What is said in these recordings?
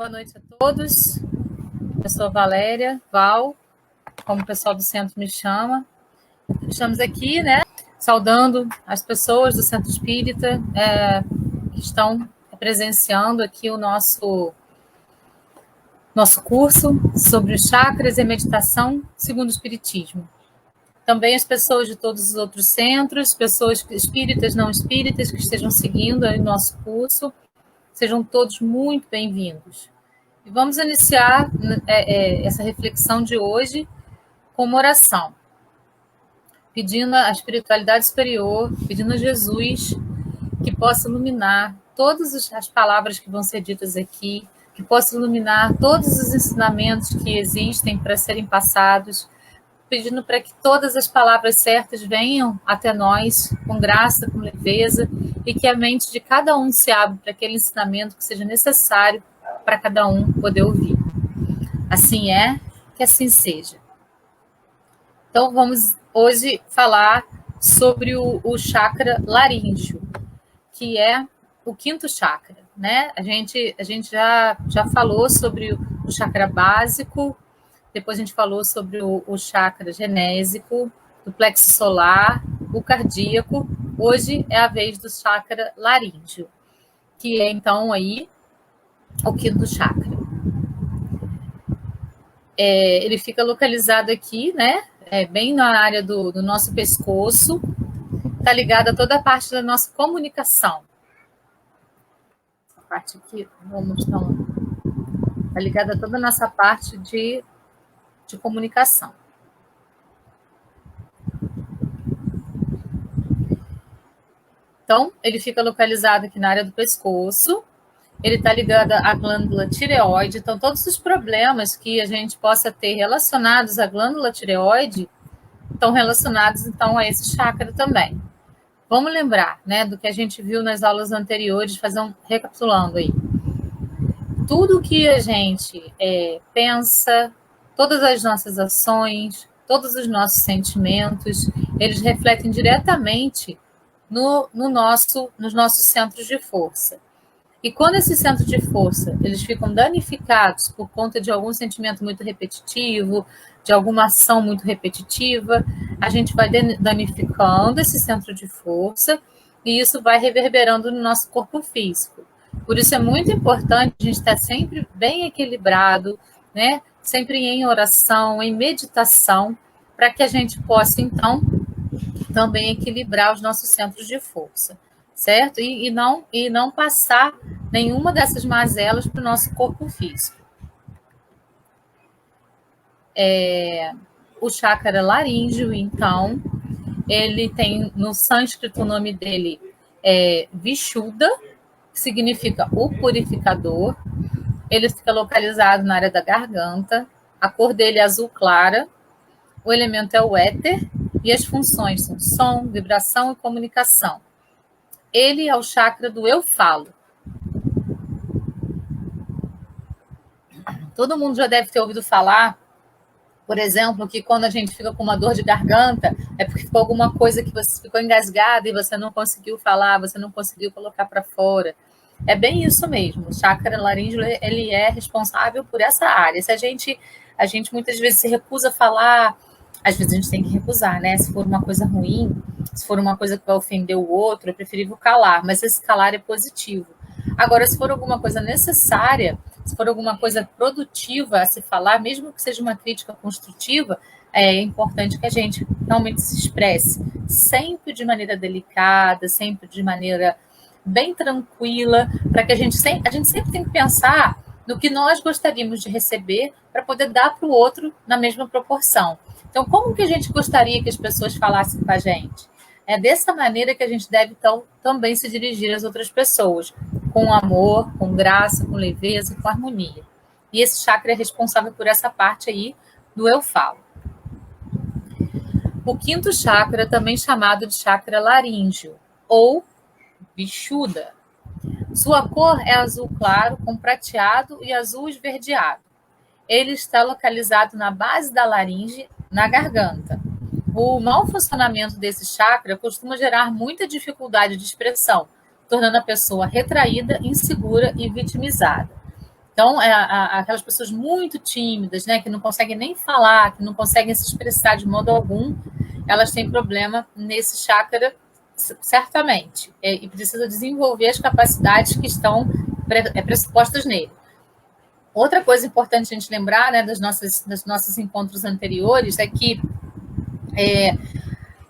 Boa noite a todos. Eu sou a Valéria, Val, como o pessoal do centro me chama. Estamos aqui, saudando as pessoas do Centro Espírita que estão presenciando aqui o nosso curso sobre os chakras e meditação segundo o Espiritismo. Também as pessoas de todos os outros centros, pessoas espíritas, não espíritas, que estejam seguindo o nosso curso, sejam todos muito bem-vindos. E vamos iniciar essa reflexão de hoje com uma oração, pedindo à espiritualidade superior, pedindo a Jesus que possa iluminar todas as palavras que vão ser ditas aqui, que possa iluminar todos os ensinamentos que existem para serem passados, pedindo para que todas as palavras certas venham até nós com graça, com leveza, e que a mente de cada um se abra para aquele ensinamento que seja necessário para cada um poder ouvir. Assim é, que assim seja. Então, vamos hoje falar sobre o chakra laríngeo, que é o quinto chakra, né? A gente já falou sobre o chakra básico, depois a gente falou sobre o chakra genésico, do plexo solar, o cardíaco. Hoje é a vez do chakra laríngeo, que é então aí o quinto chakra. Ele fica localizado aqui, né? Bem na área do nosso pescoço, está ligado a toda a parte da nossa comunicação. Essa parte aqui, vou mostrar. Está ligada a toda a nossa parte de comunicação. Então, ele fica localizado aqui na área do pescoço. Ele está ligado à glândula tireoide. Então, todos os problemas que a gente possa ter relacionados à glândula tireoide estão relacionados, então, a esse chakra também. Vamos lembrar, né, do que a gente viu nas aulas anteriores, recapitulando aí. Tudo que a gente pensa, todas as nossas ações, todos os nossos sentimentos, eles refletem diretamente nos nossos centros de força. E quando esses centros de força eles ficam danificados por conta de algum sentimento muito repetitivo, de alguma ação muito repetitiva, a gente vai danificando esse centro de força e isso vai reverberando no nosso corpo físico. Por isso é muito importante a gente estar sempre bem equilibrado, né? Sempre em oração, em meditação, para que a gente possa, então, também equilibrar os nossos centros de força, certo? E não passar nenhuma dessas mazelas para o nosso corpo físico. O chakra laríngeo, então, ele tem no sânscrito o nome dele Vishuddha, que significa o purificador. Ele fica localizado na área da garganta, a cor dele é azul clara, o elemento é o éter e as funções são som, vibração e comunicação. Ele é o chakra do eu falo. Todo mundo já deve ter ouvido falar, por exemplo, que quando a gente fica com uma dor de garganta, é porque ficou alguma coisa que você ficou engasgada e você não conseguiu falar, você não conseguiu colocar para fora. É bem isso mesmo. O chakra laríngeo, ele é responsável por essa área. Se a gente muitas vezes se recusa a falar, às vezes a gente tem que recusar, né? Se for uma coisa ruim, se for uma coisa que vai ofender o outro, é preferível calar, mas esse calar é positivo. Agora, se for alguma coisa necessária, se for alguma coisa produtiva a se falar, mesmo que seja uma crítica construtiva, é importante que a gente realmente se expresse, sempre de maneira delicada, sempre de maneira bem tranquila, para que a gente sempre tem que pensar no que nós gostaríamos de receber para poder dar para o outro na mesma proporção. Então, como que a gente gostaria que as pessoas falassem com a gente? É dessa maneira que a gente deve, então, também se dirigir às outras pessoas, com amor, com graça, com leveza, com harmonia. E esse chakra é responsável por essa parte aí do eu falo. O quinto chakra, também chamado de chakra laríngeo, ou Vishuddha. Sua cor é azul claro, com prateado e azul esverdeado. Ele está localizado na base da laringe, na garganta. O mau funcionamento desse chakra costuma gerar muita dificuldade de expressão, tornando a pessoa retraída, insegura e vitimizada. Então, aquelas pessoas muito tímidas, né, que não conseguem nem falar, que não conseguem se expressar de modo algum, elas têm problema nesse chakra, certamente, e precisa desenvolver as capacidades que estão pressupostas nele. Outra coisa importante a gente lembrar, né, dos nossos encontros anteriores, é que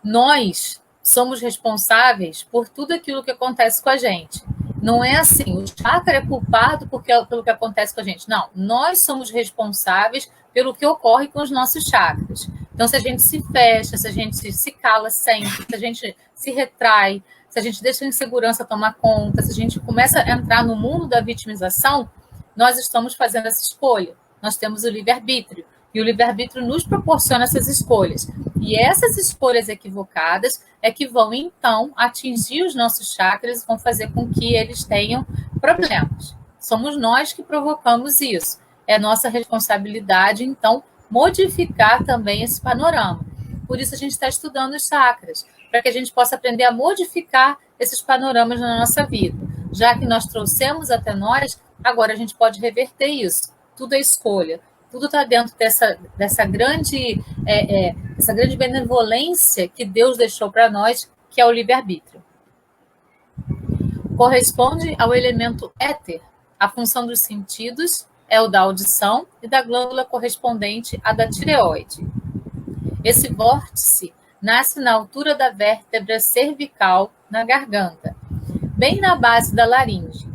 nós somos responsáveis por tudo aquilo que acontece com a gente. Não é assim, o chakra é culpado pelo que acontece com a gente. Não, nós somos responsáveis pelo que ocorre com os nossos chakras. Então, se a gente se fecha, se a gente se cala sempre, se a gente se retrai, se a gente deixa a insegurança tomar conta, se a gente começa a entrar no mundo da vitimização, nós estamos fazendo essa escolha. Nós temos o livre-arbítrio. E o livre-arbítrio nos proporciona essas escolhas. E essas escolhas equivocadas é que vão, então, atingir os nossos chakras e vão fazer com que eles tenham problemas. Somos nós que provocamos isso. É nossa responsabilidade, então, modificar também esse panorama. Por isso a gente está estudando os chakras, para que a gente possa aprender a modificar esses panoramas na nossa vida. Já que nós trouxemos até nós, agora a gente pode reverter isso. Tudo é escolha. Tudo está dentro dessa grande benevolência que Deus deixou para nós, que é o livre-arbítrio. Corresponde ao elemento éter. A função dos sentidos é o da audição e da glândula correspondente à da tireoide. Esse vórtice nasce na altura da vértebra cervical, na garganta, bem na base da laringe.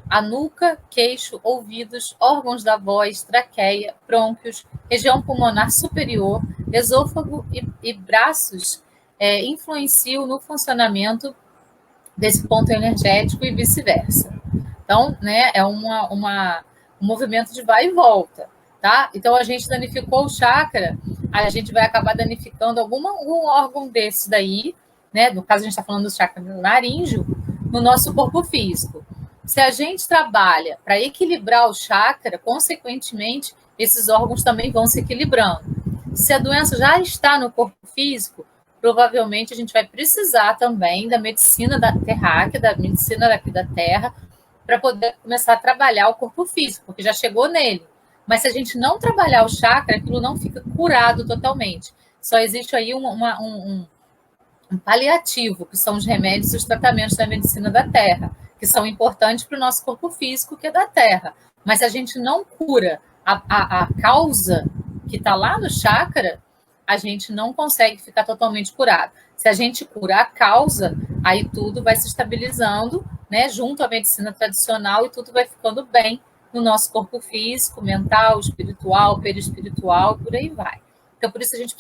A nuca, queixo, ouvidos, órgãos da voz, traqueia, brônquios, região pulmonar superior, esôfago e braços influenciam no funcionamento desse ponto energético e vice-versa. Então, né, é um movimento de vai e volta, tá? Então, a gente danificou o chakra, a gente vai acabar danificando algum órgão desse daí, né? No caso, a gente está falando do chakra laríngeo, no nosso corpo físico. Se a gente trabalha para equilibrar o chakra, consequentemente, esses órgãos também vão se equilibrando. Se a doença já está no corpo físico, provavelmente a gente vai precisar também da medicina da terráquea, da medicina daqui da Terra, para poder começar a trabalhar o corpo físico, porque já chegou nele. Mas se a gente não trabalhar o chakra, aquilo não fica curado totalmente. Só existe aí um paliativo, que são os remédios e os tratamentos da medicina da Terra, que são importantes para o nosso corpo físico, que é da Terra. Mas se a gente não cura a causa que está lá no chakra, a gente não consegue ficar totalmente curado. Se a gente cura a causa, aí tudo vai se estabilizando, né, junto à medicina tradicional, e tudo vai ficando bem no nosso corpo físico, mental, espiritual, perispiritual, por aí vai. Então, por isso a gente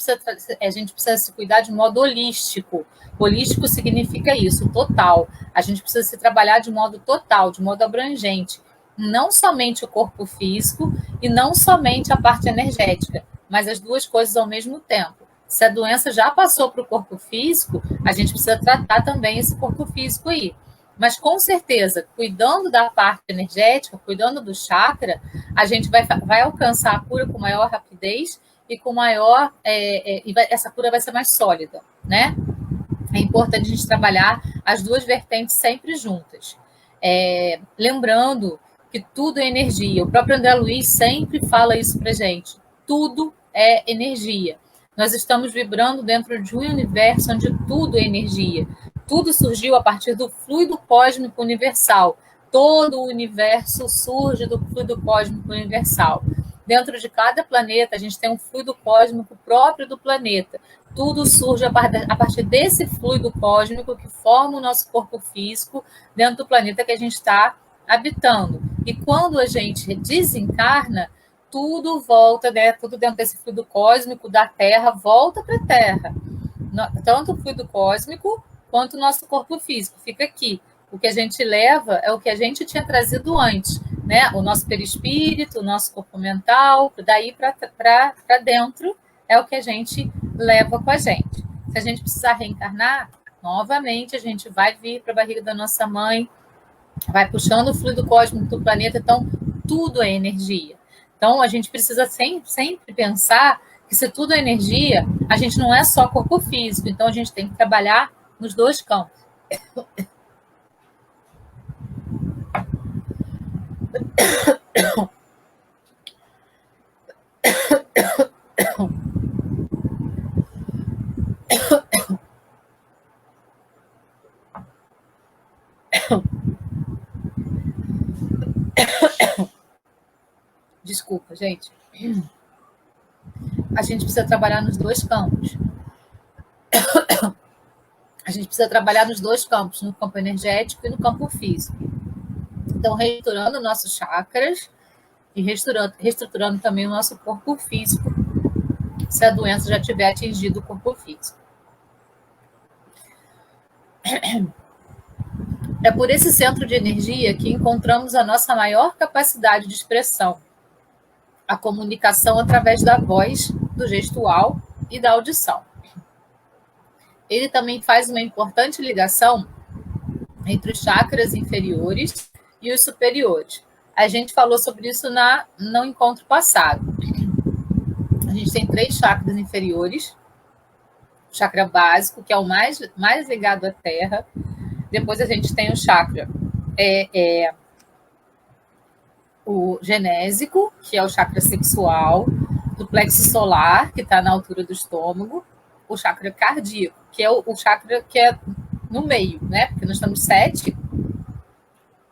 precisa se cuidar de modo holístico. Holístico significa isso, total. A gente precisa se trabalhar de modo total, de modo abrangente. Não somente o corpo físico e não somente a parte energética, mas as duas coisas ao mesmo tempo. Se a doença já passou para o corpo físico, a gente precisa tratar também esse corpo físico aí. Mas, com certeza, cuidando da parte energética, cuidando do chakra, a gente vai alcançar a cura com maior rapidez e com maior... essa cura vai ser mais sólida, né? É importante a gente trabalhar as duas vertentes sempre juntas. Lembrando que tudo é energia. O próprio André Luiz sempre fala isso para gente. Tudo é energia. Nós estamos vibrando dentro de um universo onde tudo é energia. Tudo surgiu a partir do fluido cósmico universal. Todo o universo surge do fluido cósmico universal. Dentro de cada planeta, a gente tem um fluido cósmico próprio do planeta. Tudo surge a partir desse fluido cósmico que forma o nosso corpo físico dentro do planeta que a gente está habitando. E quando a gente desencarna, tudo volta, né? Tudo dentro desse fluido cósmico da Terra volta para a Terra. Tanto o fluido cósmico quanto o nosso corpo físico fica aqui. O que a gente leva é o que a gente tinha trazido antes, né? O nosso perispírito, o nosso corpo mental, daí para dentro é o que a gente leva com a gente. Se a gente precisar reencarnar, novamente a gente vai vir para a barriga da nossa mãe, vai puxando o fluido cósmico do planeta, então tudo é energia. Então a gente precisa sempre pensar que se tudo é energia, a gente não é só corpo físico, então a gente tem que trabalhar nos dois campos. Desculpa, gente. A gente precisa trabalhar nos dois campos. A gente precisa trabalhar nos dois campos, no campo energético e no campo físico. Então, reestruturando nossos chakras e reestruturando também o nosso corpo físico, se a doença já tiver atingido o corpo físico. É por esse centro de energia que encontramos a nossa maior capacidade de expressão, a comunicação através da voz, do gestual e da audição. Ele também faz uma importante ligação entre os chakras inferiores e os superiores. A gente falou sobre isso no encontro passado. A gente tem 3 chakras inferiores. O chakra básico, que é o mais ligado à Terra. Depois a gente tem o chakra o genésico, que é o chakra sexual, do plexo solar, que está na altura do estômago, o chakra cardíaco, que é o chakra que é no meio, né? Porque nós estamos 7,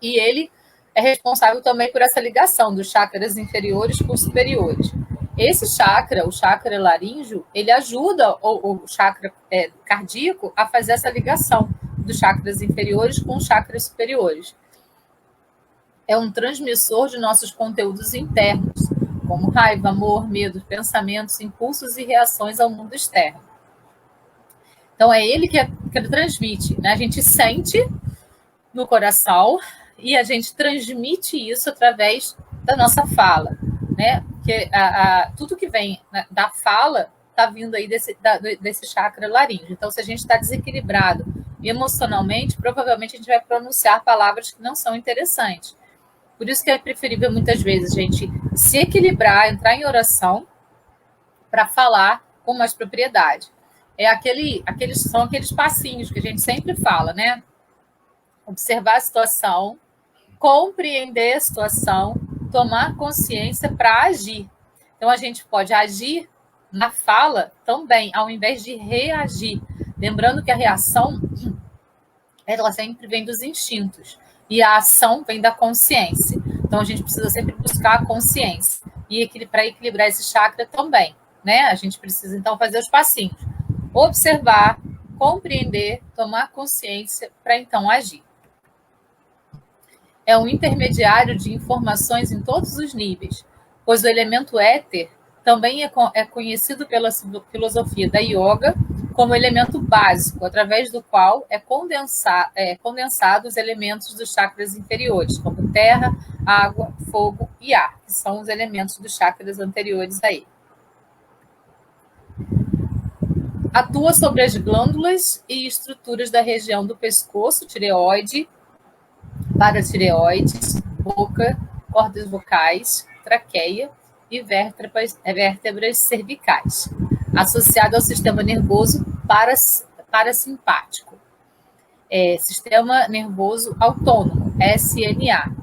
e ele é responsável também por essa ligação dos chakras inferiores com os superiores. Esse chakra, o chakra laríngeo, ele ajuda o chakra cardíaco a fazer essa ligação dos chakras inferiores com os chakras superiores. É um transmissor de nossos conteúdos internos, como raiva, amor, medo, pensamentos, impulsos e reações ao mundo externo. Então, é ele que transmite, né? A gente sente no coração e a gente transmite isso através da nossa fala, né? Porque tudo que vem da fala está vindo aí desse chakra laríngeo. Então, se a gente está desequilibrado emocionalmente, provavelmente a gente vai pronunciar palavras que não são interessantes. Por isso que é preferível, muitas vezes, a gente se equilibrar, entrar em oração para falar com mais propriedade. São aqueles passinhos que a gente sempre fala, né? Observar a situação, compreender a situação, tomar consciência para agir. Então, a gente pode agir na fala também, ao invés de reagir. Lembrando que a reação, ela sempre vem dos instintos. E a ação vem da consciência. Então, a gente precisa sempre buscar a consciência. E para equilibrar esse chakra também, né? A gente precisa, então, fazer os passinhos. Observar, compreender, tomar consciência para, então, agir. É um intermediário de informações em todos os níveis, pois o elemento éter também é conhecido pela filosofia da yoga como elemento básico, através do qual é condensado os elementos dos chakras inferiores, como terra, água, fogo e ar, que são os elementos dos chakras anteriores a ele. Atua sobre as glândulas e estruturas da região do pescoço, tireoide, paratireoides, boca, cordas vocais, traqueia e vértebras cervicais, associado ao sistema nervoso parasimpático, sistema nervoso autônomo, SMA,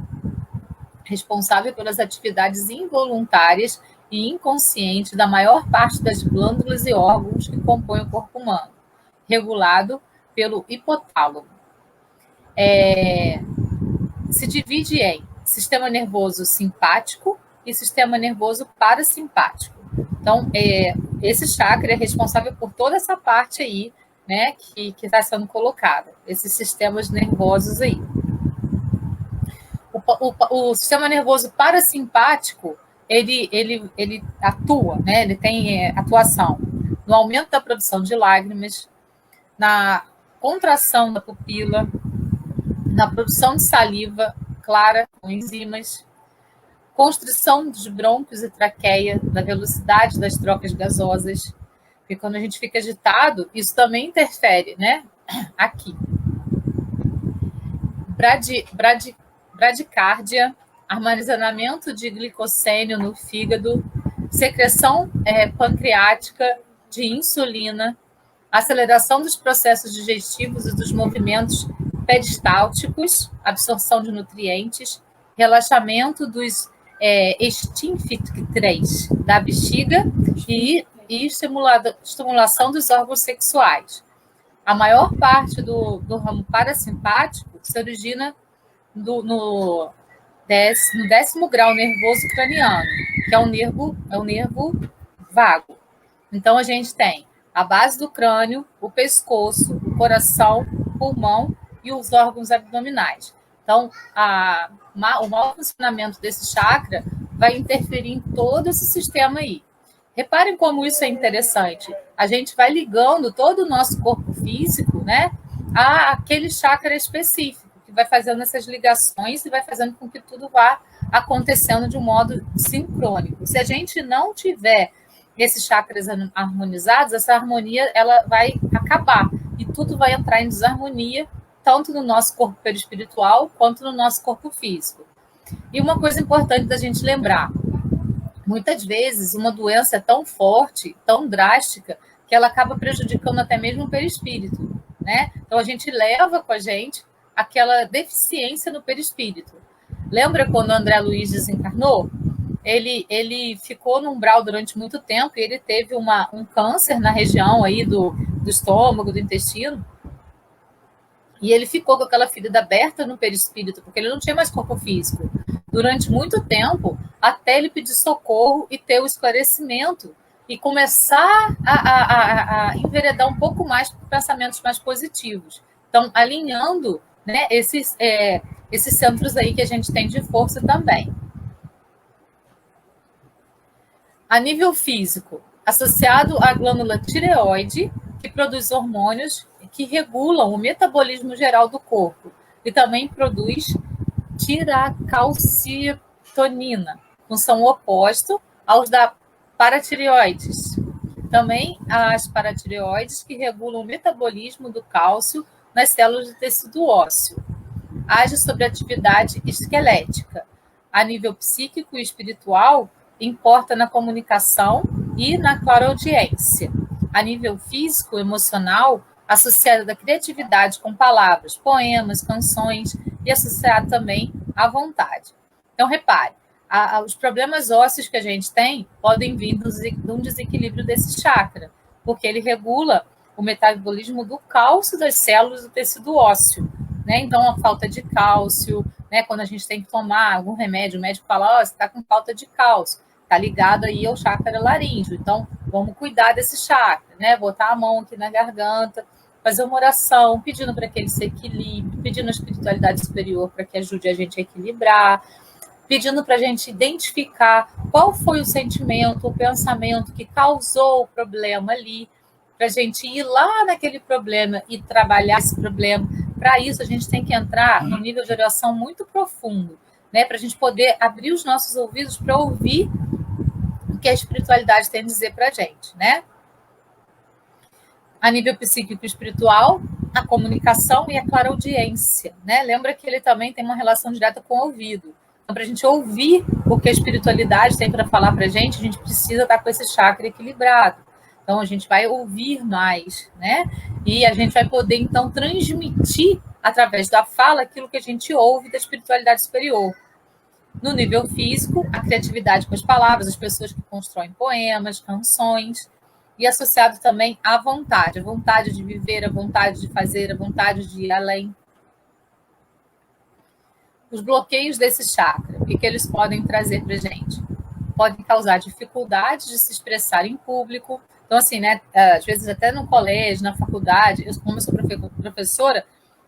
responsável pelas atividades involuntárias e inconscientes da maior parte das glândulas e órgãos que compõem o corpo humano, regulado pelo hipotálamo. Se divide em sistema nervoso simpático e sistema nervoso parasimpático. Então, esse chakra é responsável por toda essa parte aí, né, que está sendo colocada, esses sistemas nervosos aí. O sistema nervoso parasimpático, ele atua, né, ele tem atuação no aumento da produção de lágrimas, na contração da pupila, na produção de saliva clara com enzimas, constrição dos brônquios e traqueia, da velocidade das trocas gasosas, porque quando a gente fica agitado, isso também interfere, né? Aqui. Bradicárdia, armazenamento de glicosênio no fígado, secreção pancreática de insulina, aceleração dos processos digestivos e dos movimentos peristálticos, absorção de nutrientes, relaxamento dos esfíncteres da bexiga e estimulação dos órgãos sexuais. A maior parte do ramo parasimpático se origina no no 10º grau nervoso craniano, que é um nervo vago. Então, a gente tem a base do crânio, o pescoço, o coração, o pulmão e os órgãos abdominais. Então, o mau funcionamento desse chakra vai interferir em todo esse sistema aí. Reparem como isso é interessante. A gente vai ligando todo o nosso corpo físico, né, àquele chakra específico, que vai fazendo essas ligações e vai fazendo com que tudo vá acontecendo de um modo sincrônico. Se a gente não tiver esses chakras harmonizados, essa harmonia ela vai acabar e tudo vai entrar em desarmonia, tanto no nosso corpo perispiritual quanto no nosso corpo físico. E uma coisa importante da gente lembrar, muitas vezes uma doença é tão forte, tão drástica, que ela acaba prejudicando até mesmo o perispírito, né? Então a gente leva com a gente aquela deficiência no perispírito. Lembra quando o André Luiz desencarnou? Ele ficou no umbral durante muito tempo e ele teve um câncer na região aí do estômago, do intestino, e ele ficou com aquela ferida aberta no perispírito, porque ele não tinha mais corpo físico, durante muito tempo, até ele pedir socorro e ter o esclarecimento e começar a enveredar um pouco mais para pensamentos mais positivos. Então, alinhando, né, esses centros aí que a gente tem de força também. A nível físico, associado à glândula tireoide, que produz hormônios que regulam o metabolismo geral do corpo e também produz tiracalcitonina, função oposta aos da paratireoides. Também as paratireoides que regulam o metabolismo do cálcio nas células do tecido ósseo. Age sobre a atividade esquelética. A nível psíquico e espiritual, importa na comunicação e na clareaudiência. A nível físico, emocional, associada à criatividade com palavras, poemas, canções e associado também à vontade. Então, repare, os problemas ósseos que a gente tem podem vir de um desequilíbrio desse chakra, porque ele regula o metabolismo do cálcio das células do tecido ósseo, né? Então, a falta de cálcio, né? Quando a gente tem que tomar algum remédio, o médico fala, você está com falta de cálcio, está ligado aí ao chakra laríngeo, então vamos cuidar desse chakra, né? Botar a mão aqui na garganta, fazer uma oração, pedindo para que ele se equilibre, pedindo a espiritualidade superior para que ajude a gente a equilibrar, pedindo para a gente identificar qual foi o sentimento, o pensamento que causou o problema ali, para a gente ir lá naquele problema e trabalhar esse problema. Para isso, a gente tem que entrar num nível de oração muito profundo, né? Para a gente poder abrir os nossos ouvidos para ouvir o que a espiritualidade tem a dizer para a gente, né? A nível psíquico e espiritual, a comunicação e a clareaudiência, né? Lembra que ele também tem uma relação direta com o ouvido. Então, para a gente ouvir o que a espiritualidade tem para falar para a gente precisa estar com esse chakra equilibrado. Então, a gente vai ouvir mais, né? E a gente vai poder, então, transmitir, através da fala, aquilo que a gente ouve da espiritualidade superior. No nível físico, a criatividade com as palavras, as pessoas que constroem poemas, canções, e associado também à vontade, a vontade de viver, a vontade de fazer, a vontade de ir além. Os bloqueios desse chakra, o que eles podem trazer para a gente? Podem causar dificuldade de se expressar em público. Então, assim, né, às vezes até no colégio, na faculdade, como eu sou professora,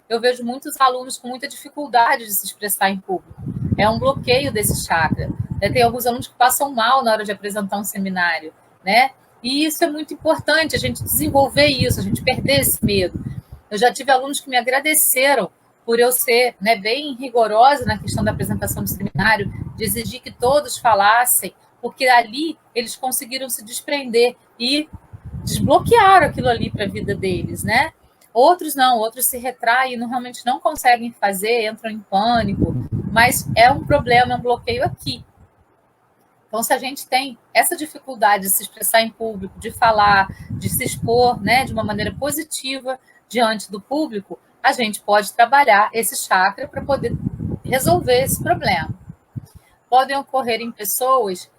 eu vejo muitos alunos com muita dificuldade de se expressar em público. É um bloqueio desse chakra. Tem alguns alunos que passam mal na hora de apresentar um seminário, né? E isso é muito importante, a gente desenvolver isso, a gente perder esse medo. Eu já tive alunos que me agradeceram por eu ser, né, bem rigorosa na questão da apresentação do seminário, de exigir que todos falassem, porque ali eles conseguiram se desprender e desbloquearam aquilo ali para a vida deles, né? Outros não, outros se retraem, realmente não conseguem fazer, entram em pânico, mas é um problema, é um bloqueio aqui. Então, se a gente tem essa dificuldade de se expressar em público, de falar, de se expor, né, de uma maneira positiva diante do público, a gente pode trabalhar esse chakra para poder resolver esse problema. Podem ocorrer em pessoas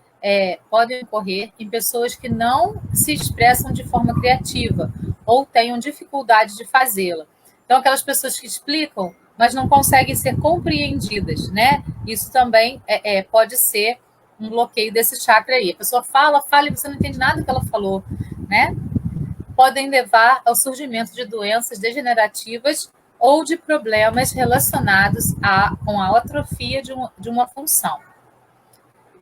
que não se expressam de forma criativa ou tenham dificuldade de fazê-la. Então, aquelas pessoas que explicam mas não conseguem ser compreendidas, né? Isso também pode ser um bloqueio desse chakra aí. A pessoa fala e você não entende nada que ela falou, né? Podem levar ao surgimento de doenças degenerativas ou de problemas relacionados com a atrofia de uma função.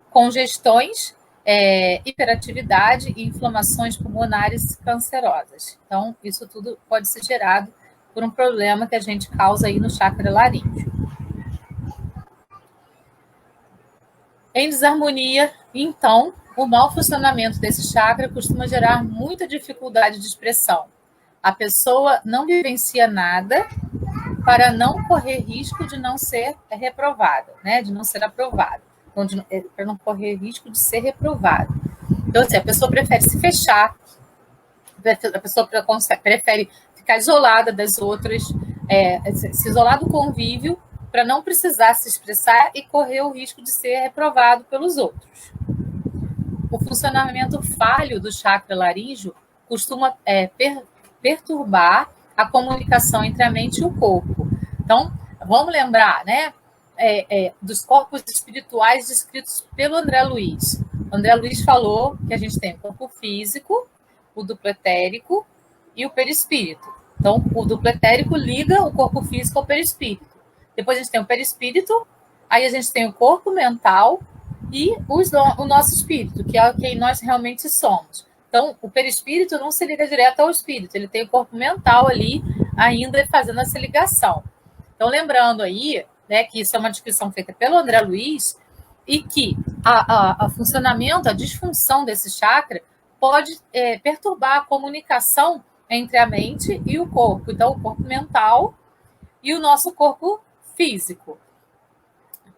Congestões, hiperatividade e inflamações pulmonares cancerosas. Então, isso tudo pode ser gerado por um problema que a gente causa aí no chakra laríngeo. Em desarmonia, então, o mau funcionamento desse chakra costuma gerar muita dificuldade de expressão. A pessoa não vivencia nada para não correr risco de não ser reprovada, né? De não ser aprovada. Então, para não correr risco de ser reprovada. Então, assim, a pessoa prefere se fechar, a pessoa prefere ficar isolada das outras, se isolar do convívio, para não precisar se expressar e correr o risco de ser reprovado pelos outros. O funcionamento falho do chakra laríngeo costuma perturbar a comunicação entre a mente e o corpo. Então, vamos lembrar, né, dos corpos espirituais descritos pelo André Luiz. O André Luiz falou que a gente tem o corpo físico, o duplo etérico e o perispírito. Então, o duplo etérico liga o corpo físico ao perispírito. Depois a gente tem o perispírito, aí a gente tem o corpo mental e o nosso espírito, que é quem nós realmente somos. Então, o perispírito não se liga direto ao espírito, ele tem o corpo mental ali ainda fazendo essa ligação. Então, lembrando aí, né, que isso é uma descrição feita pelo André Luiz e que a funcionamento, a disfunção desse chakra pode perturbar a comunicação entre a mente e o corpo. Então, o corpo mental e o nosso corpo físico.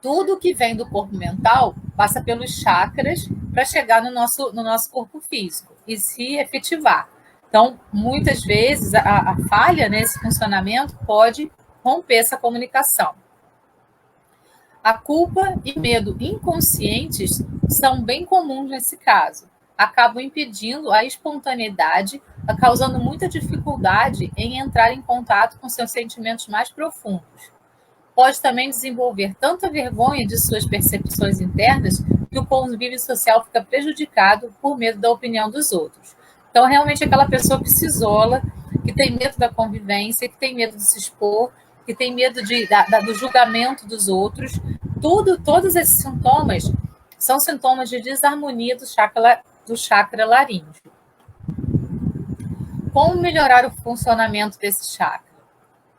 Tudo que vem do corpo mental passa pelos chakras para chegar no nosso corpo físico e se efetivar. Então, muitas vezes, a falha nesse funcionamento pode romper essa comunicação. A culpa e medo inconscientes são bem comuns nesse caso. Acabam impedindo a espontaneidade, causando muita dificuldade em entrar em contato com seus sentimentos mais profundos. Pode também desenvolver tanta vergonha de suas percepções internas que o convívio social fica prejudicado por medo da opinião dos outros. Então, realmente, aquela pessoa que se isola, que tem medo da convivência, que tem medo de se expor, que tem medo do julgamento dos outros, todos esses sintomas são sintomas de desarmonia do chakra laríngeo. Como melhorar o funcionamento desse chakra?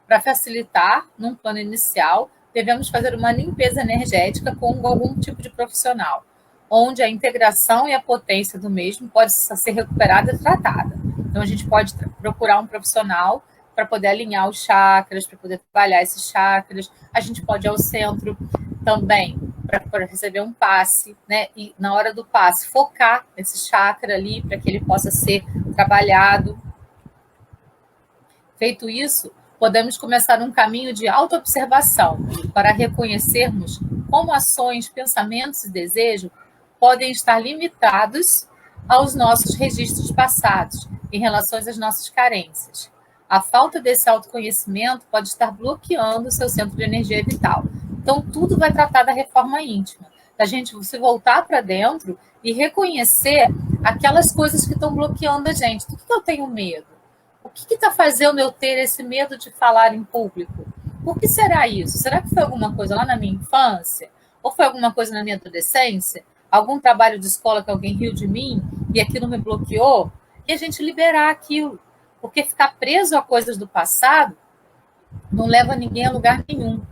Para facilitar, num plano inicial, devemos fazer uma limpeza energética com algum tipo de profissional, onde a integração e a potência do mesmo pode ser recuperada e tratada. Então, a gente pode procurar um profissional para poder alinhar os chakras, para poder trabalhar esses chakras. A gente pode ir ao centro também para receber um passe, né? E na hora do passe, focar esse chakra ali para que ele possa ser trabalhado. Feito isso, podemos começar um caminho de autoobservação para reconhecermos como ações, pensamentos e desejos podem estar limitados aos nossos registros passados em relação às nossas carências. A falta desse autoconhecimento pode estar bloqueando o seu centro de energia vital. Então, tudo vai tratar da reforma íntima, da gente se voltar para dentro e reconhecer aquelas coisas que estão bloqueando a gente. Do que eu tenho medo? O que está fazendo eu ter esse medo de falar em público? Por que será isso? Será que foi alguma coisa lá na minha infância? Ou foi alguma coisa na minha adolescência? Algum trabalho de escola que alguém riu de mim e aquilo me bloqueou? E a gente liberar aquilo. Porque ficar preso a coisas do passado não leva ninguém a lugar nenhum.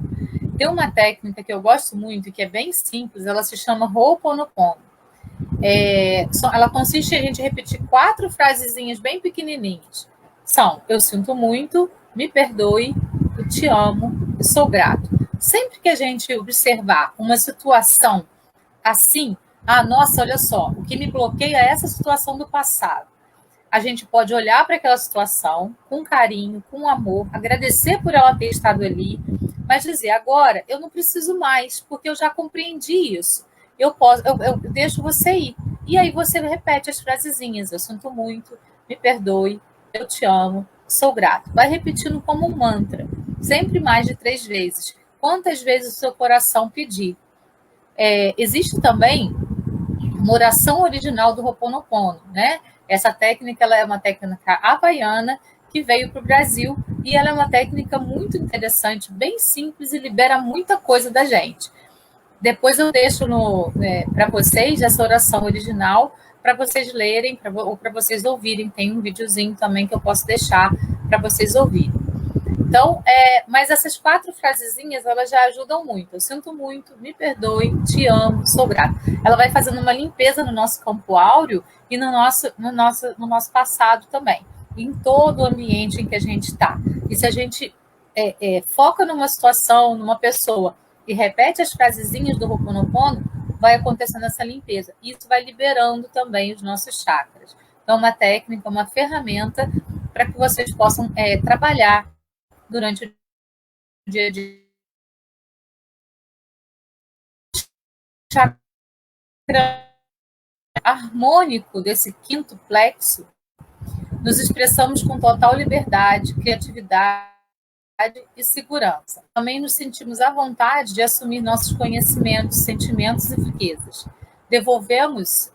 Tem uma técnica que eu gosto muito, que é bem simples, ela se chama Ho'oponopono. Ela consiste em a gente repetir 4 frasezinhas bem pequenininhas. São: eu sinto muito, me perdoe, eu te amo, eu sou grato. Sempre que a gente observar uma situação assim, nossa, olha só, o que me bloqueia é essa situação do passado. A gente pode olhar para aquela situação com carinho, com amor, agradecer por ela ter estado ali, mas dizer: agora eu não preciso mais, porque eu já compreendi isso. Eu deixo você ir. E aí você repete as frasezinhas: eu sinto muito, me perdoe, eu te amo, sou grato. Vai repetindo como um mantra. sempre mais de 3 vezes. Quantas vezes o seu coração pedir. Existe também uma oração original do Ho'oponopono, né? Essa técnica ela é uma técnica havaiana que veio para o Brasil e ela é uma técnica muito interessante, bem simples e libera muita coisa da gente. Depois eu deixo para vocês essa oração original para vocês lerem ou para vocês ouvirem. Tem um videozinho também que eu posso deixar para vocês ouvirem. Então, mas essas 4 frasezinhas, elas já ajudam muito. Eu sinto muito, me perdoe, te amo, sou grata. Ela vai fazendo uma limpeza no nosso campo áureo e no nosso passado também, em todo o ambiente em que a gente está. E se a gente foca numa situação, numa pessoa, e repete as frasezinhas do Ho'oponopono, vai acontecendo essa limpeza. Isso vai liberando também os nossos chakras. Então, uma técnica, uma ferramenta para que vocês possam trabalhar durante o dia a dia. Chakra harmônico desse 5º plexo, nos expressamos com total liberdade, criatividade e segurança. Também nos sentimos à vontade de assumir nossos conhecimentos, sentimentos e riquezas. Devolvemos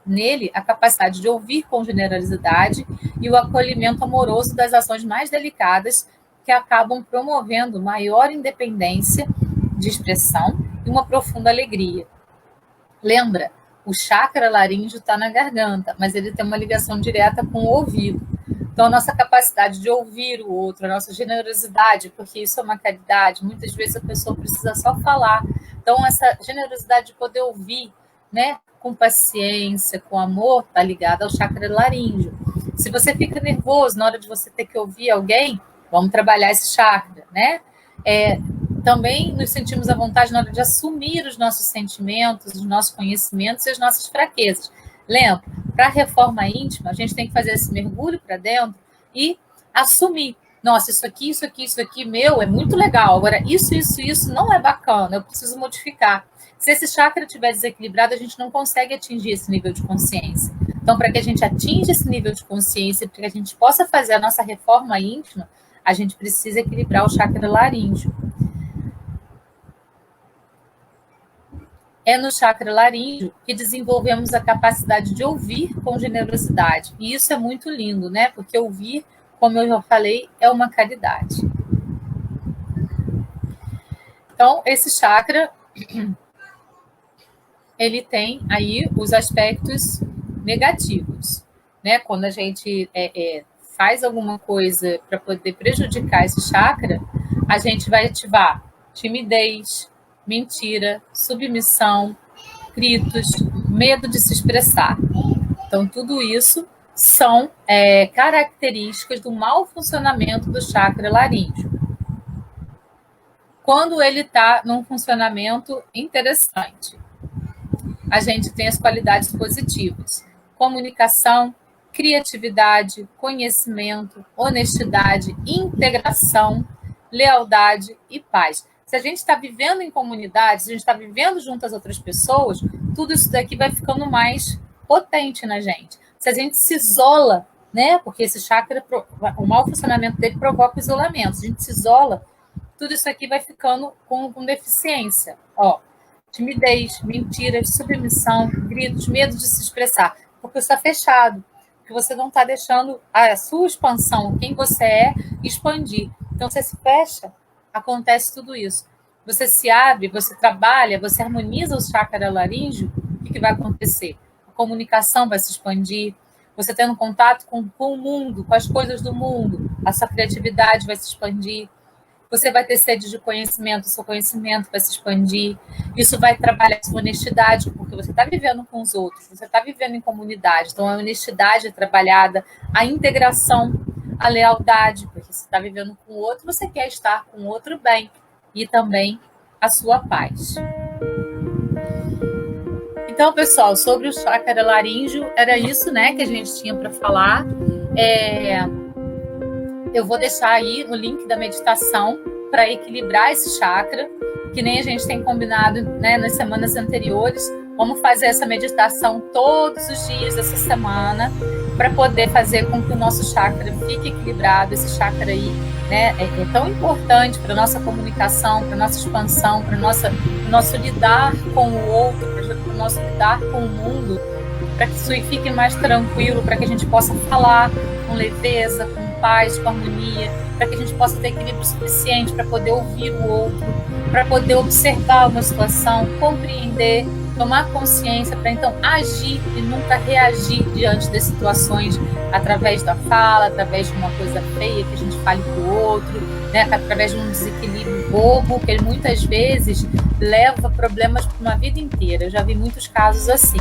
nele a capacidade de ouvir com generosidade e o acolhimento amoroso das ações mais delicadas que acabam promovendo maior independência de expressão e uma profunda alegria. Lembra, o chakra laríngeo está na garganta, mas ele tem uma ligação direta com o ouvido. Então, a nossa capacidade de ouvir o outro, a nossa generosidade, porque isso é uma caridade, muitas vezes a pessoa precisa só falar. Então, essa generosidade de poder ouvir, né, com paciência, com amor, está ligada ao chakra laríngeo. Se você fica nervoso na hora de você ter que ouvir alguém, vamos trabalhar esse chakra, né? Também nos sentimos à vontade na hora de assumir os nossos sentimentos, os nossos conhecimentos e as nossas fraquezas. Lembra, para a reforma íntima, a gente tem que fazer esse mergulho para dentro e assumir. Nossa, isso aqui, meu, é muito legal. Agora, isso não é bacana, eu preciso modificar. Se esse chakra estiver desequilibrado, a gente não consegue atingir esse nível de consciência. Então, para que a gente atinja esse nível de consciência, para que a gente possa fazer a nossa reforma íntima, a gente precisa equilibrar o chakra laríngeo. É no chakra laríngeo que desenvolvemos a capacidade de ouvir com generosidade. E isso é muito lindo, né? Porque ouvir, como eu já falei, é uma caridade. Então, esse chakra, ele tem aí os aspectos negativos, né? Quando a gente faz alguma coisa para poder prejudicar esse chakra, a gente vai ativar timidez, mentira, submissão, gritos, medo de se expressar. Então, tudo isso são características do mau funcionamento do chakra laríngeo. Quando ele está num funcionamento interessante, a gente tem as qualidades positivas: comunicação, criatividade, conhecimento, honestidade, integração, lealdade e paz. Se a gente está vivendo em comunidade, se a gente está vivendo junto às outras pessoas, tudo isso daqui vai ficando mais potente na gente. Se a gente se isola, né? Porque esse chakra, o mau funcionamento dele provoca isolamento. Se a gente se isola, tudo isso aqui vai ficando com deficiência. Timidez, mentiras, submissão, gritos, medo de se expressar. Porque está fechado. Porque você não está deixando a sua expansão, quem você é, expandir. Então, você se fecha, acontece tudo isso. Você se abre, você trabalha, você harmoniza o chakra laríngeo, o que vai acontecer? A comunicação vai se expandir, você tendo contato com o mundo, com as coisas do mundo, a sua criatividade vai se expandir, você vai ter sede de conhecimento, o seu conhecimento vai se expandir, isso vai trabalhar a sua honestidade, porque você está vivendo com os outros, você está vivendo em comunidade, então a honestidade é trabalhada, a integração, a lealdade, porque você está vivendo com o outro, você quer estar com o outro bem, e também a sua paz. Então, pessoal, sobre o chakra laríngeo, era isso, né, que a gente tinha para falar. Eu vou deixar aí o link da meditação para equilibrar esse chakra, que nem a gente tem combinado, né, nas semanas anteriores. Vamos fazer essa meditação todos os dias dessa semana. para poder fazer com que o nosso chakra fique equilibrado. Esse chakra aí, né, é tão importante para a nossa comunicação, para a nossa expansão, para o nosso lidar com o outro, para o nosso lidar com o mundo, para que isso fique mais tranquilo, para que a gente possa falar com leveza, com paz, com harmonia, para que a gente possa ter equilíbrio suficiente para poder ouvir o outro, para poder observar uma situação, compreender, tomar consciência, para então agir e nunca reagir diante das situações através da fala, através de uma coisa feia que a gente fale para o outro, né, através de um desequilíbrio bobo, que muitas vezes leva problemas para uma vida inteira. Eu já vi muitos casos assim.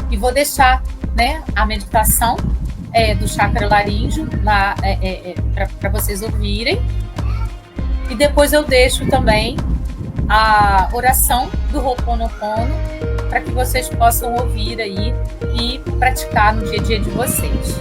E vou deixar, né, a meditação do chakra laríngeo lá para vocês ouvirem. E depois eu deixo também a oração do Ho'oponopono para que vocês possam ouvir aí e praticar no dia a dia de vocês.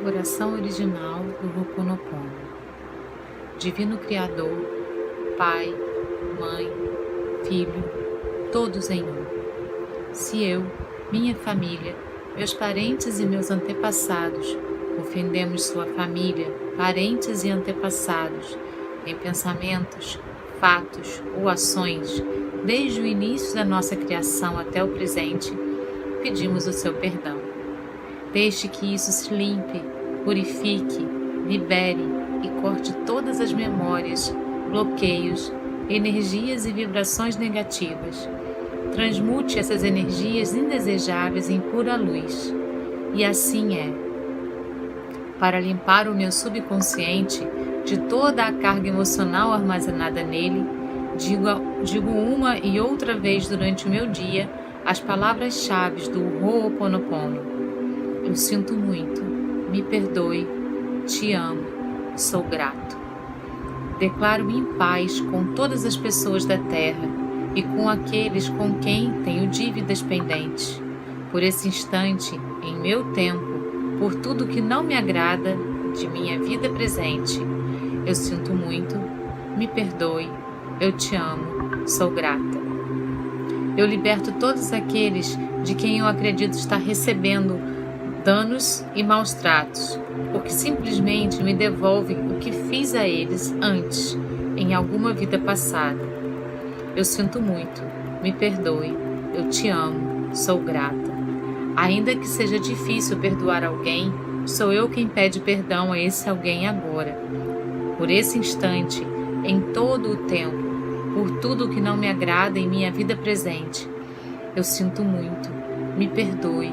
Oração original do Ho'oponopono. Divino Criador, Pai, Mãe, Filho, todos em um. Se eu, minha família, meus parentes e meus antepassados ofendemos sua família, parentes e antepassados em pensamentos, fatos ou ações, desde o início da nossa criação até o presente, pedimos o seu perdão. Deixe que isso se limpe, purifique, libere e corte todas as memórias, bloqueios, energias e vibrações negativas. Transmute essas energias indesejáveis em pura luz. E assim é. Para limpar o meu subconsciente de toda a carga emocional armazenada nele, digo uma e outra vez durante o meu dia as palavras-chave do Ho'oponopono. Eu sinto muito, me perdoe, te amo, sou grato. Declaro-me em paz com todas as pessoas da Terra e com aqueles com quem tenho dívidas pendentes. Por esse instante, em meu tempo, por tudo que não me agrada de minha vida presente. Eu sinto muito, me perdoe, eu te amo, sou grata. Eu liberto todos aqueles de quem eu acredito estar recebendo danos e maus tratos, porque simplesmente me devolvem o que fiz a eles antes, em alguma vida passada. Eu sinto muito, me perdoe, eu te amo, sou grata. Ainda que seja difícil perdoar alguém, sou eu quem pede perdão a esse alguém agora. Por esse instante, em todo o tempo, por tudo que não me agrada em minha vida presente. Eu sinto muito, me perdoe,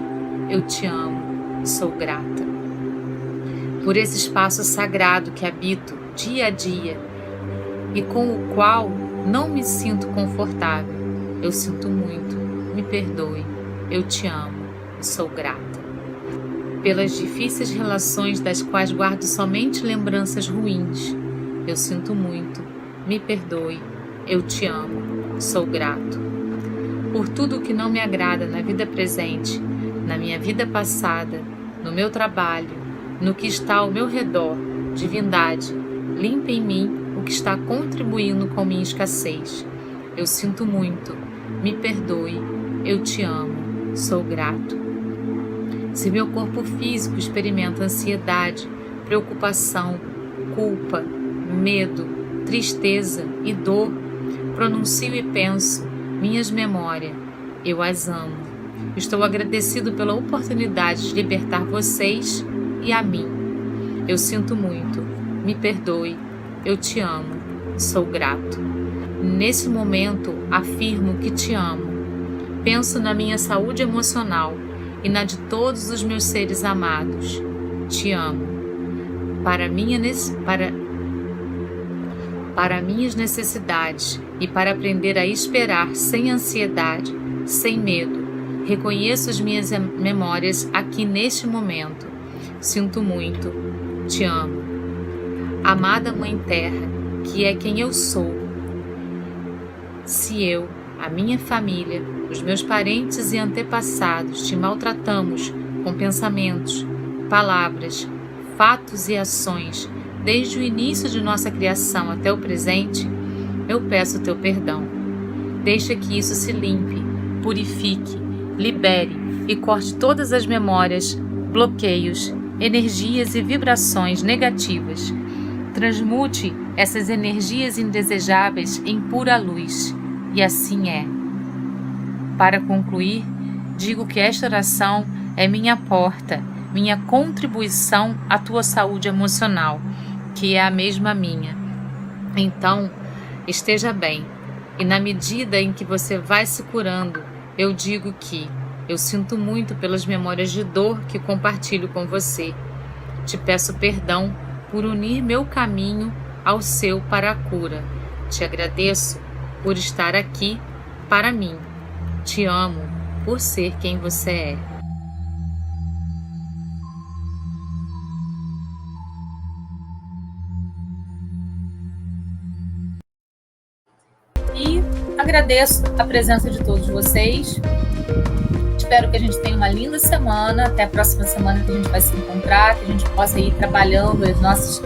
eu te amo, sou grata. Por esse espaço sagrado que habito dia a dia e com o qual não me sinto confortável. Eu sinto muito, me perdoe, eu te amo, sou grata. Pelas difíceis relações das quais guardo somente lembranças ruins. Eu sinto muito, me perdoe, eu te amo, sou grato. Por tudo que não me agrada na vida presente, na minha vida passada, no meu trabalho, no que está ao meu redor, divindade, limpe em mim o que está contribuindo com minha escassez. Eu sinto muito, me perdoe, eu te amo, sou grato. Se meu corpo físico experimenta ansiedade, preocupação, culpa, medo, tristeza e dor, pronuncio e penso, minhas memórias, eu as amo. Estou agradecido pela oportunidade de libertar vocês e a mim. Eu sinto muito, me perdoe, eu te amo, sou grato. Nesse momento, afirmo que te amo. Penso na minha saúde emocional e na de todos os meus seres amados. Te amo. Para minhas necessidades e para aprender a esperar sem ansiedade, sem medo, reconheço as minhas memórias aqui neste momento. Sinto muito, te amo. Amada Mãe Terra, que é quem eu sou. Se eu, a minha família, os meus parentes e antepassados te maltratamos com pensamentos, palavras, fatos e ações, desde o início de nossa criação até o presente, eu peço teu perdão. Deixa que isso se limpe, purifique, libere e corte todas as memórias, bloqueios, energias e vibrações negativas. Transmute essas energias indesejáveis em pura luz. E assim é. Para concluir, digo que esta oração é minha porta, minha contribuição à tua saúde emocional, que é a mesma minha. Então, esteja bem. E na medida em que você vai se curando, eu digo que eu sinto muito pelas memórias de dor que compartilho com você. Te peço perdão por unir meu caminho ao seu para a cura. Te agradeço por estar aqui para mim. Te amo por ser quem você é. E agradeço a presença de todos vocês. espero que a gente tenha uma linda semana. Até a próxima semana que a gente vai se encontrar, que a gente possa ir trabalhando os nossos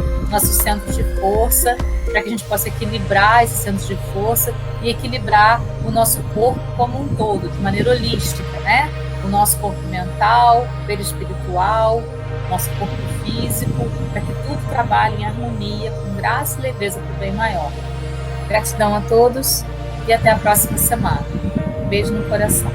centros de força, para que a gente possa equilibrar esses centros de força e equilibrar o nosso corpo como um todo, de maneira holística, né? O nosso corpo mental, o perispiritual, nosso corpo físico, para que tudo trabalhe em harmonia, com graça e leveza para o bem maior. Gratidão a todos e até a próxima semana. Um beijo no coração.